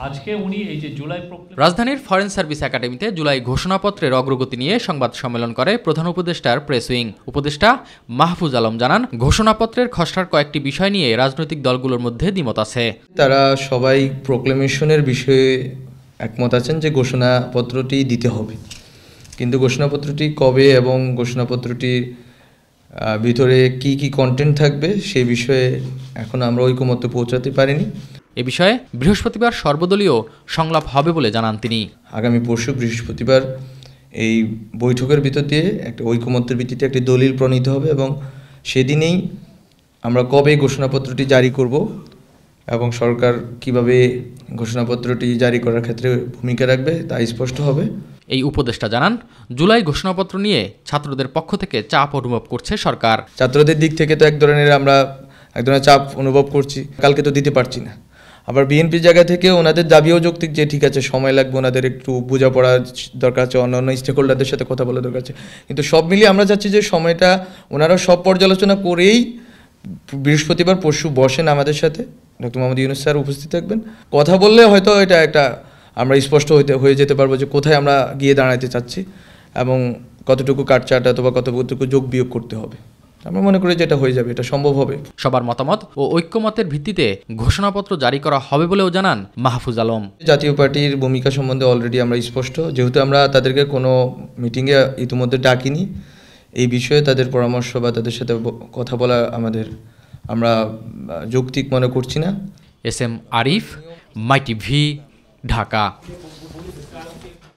আজকে উনি এই যে জুলাই রাজধানীর ফরেন সার্ভিস একাডেমিতে জুলাই ঘোষণাপত্রের অগ্রগতি নিয়ে সংবাদ সম্মেলন করে প্রধান উপদেষ্টার প্রেস উইং। উপদেষ্টা মাহফুজ আলম জানান, ঘোষণাপত্রের খসড়ার কয়েকটি বিষয় নিয়ে রাজনৈতিক দলগুলোর মধ্যে দ্বিমত আছে। তারা সবাই প্রোক্লেমেশনের বিষয়ে একমত আছেন যে ঘোষণাপত্রটি দিতে হবে, কিন্তু ঘোষণাপত্রটি কবে এবং ঘোষণাপত্রটির ভিতরে কি কি কন্টেন্ট থাকবে সেই বিষয়ে এখন আমরা ঐকমত্যে পৌঁছাতে পারিনি। এ বিষয়ে বৃহস্পতিবার সর্বদলীয় সংলাপ হবে বলে জানান তিনি। আগামী পরশু বৃহস্পতিবার এই বৈঠকের ভিতর দিয়ে একটা ঐকমত্যের ভিত্তিতে একটি দলিল প্রণীত হবে এবং সেদিনেই আমরা কবে ঘোষণাপত্রটি জারি করব এবং সরকার কিভাবে ঘোষণাপত্রটি জারি করার ক্ষেত্রে ভূমিকা রাখবে তা স্পষ্ট হবে। এই উপদেষ্টা জানান, জুলাই ঘোষণাপত্র নিয়ে ছাত্রদের পক্ষ থেকে চাপ অনুভব করছে সরকার। ছাত্রদের দিক থেকে তো এক ধরনের চাপ অনুভব করছি, কালকে তো দিতে পারছি না। আবার বিএনপির জায়গা থেকে ওনাদের দাবিও যৌক্তিক যে ঠিক আছে সময় লাগবে, ওনাদের একটু বোঝাপড়া দরকার আছে, অন্যান্য স্টেক হোল্ডারদের সাথে কথা বলা দরকার আছে, কিন্তু সব মিলিয়ে আমরা চাচ্ছি যে সময়টা ওনারা সব পর্যালোচনা করেই বৃহস্পতিবার পরশু বসেন আমাদের সাথে, ডক্টর মোহাম্মদ ইউনূস স্যার উপস্থিত থাকবেন। কথা বললে হয়তো এটা একটা আমরা স্পষ্ট হয়ে যেতে পারবো যে কোথায় আমরা গিয়ে দাঁড়াতে চাচ্ছি এবং কতটুকু কাটছাট অথবা কতটুকু যোগ বিয়োগ করতে হবে। আমরা মনে করি যেটা হয়ে যাবে, এটা সম্ভব হবে। সবার মতামত ও ঐক্যমতের ভিত্তিতে ঘোষণাপত্র জারি করা হবে বলেও জানান মাহফুজ আলম। জাতীয় পার্টির ভূমিকা সম্বন্ধে অলরেডি আমরা স্পষ্ট, যেহেতু আমরা তাদেরকে কোনো মিটিংয়ে ইতিমধ্যে ডাকিনি, এই বিষয়ে তাদের পরামর্শ বা তাদের সাথে কথা বলা আমরা যৌক্তিক মনে করছি না। এস এম আরিফ, মাই টিভি, ঢাকা।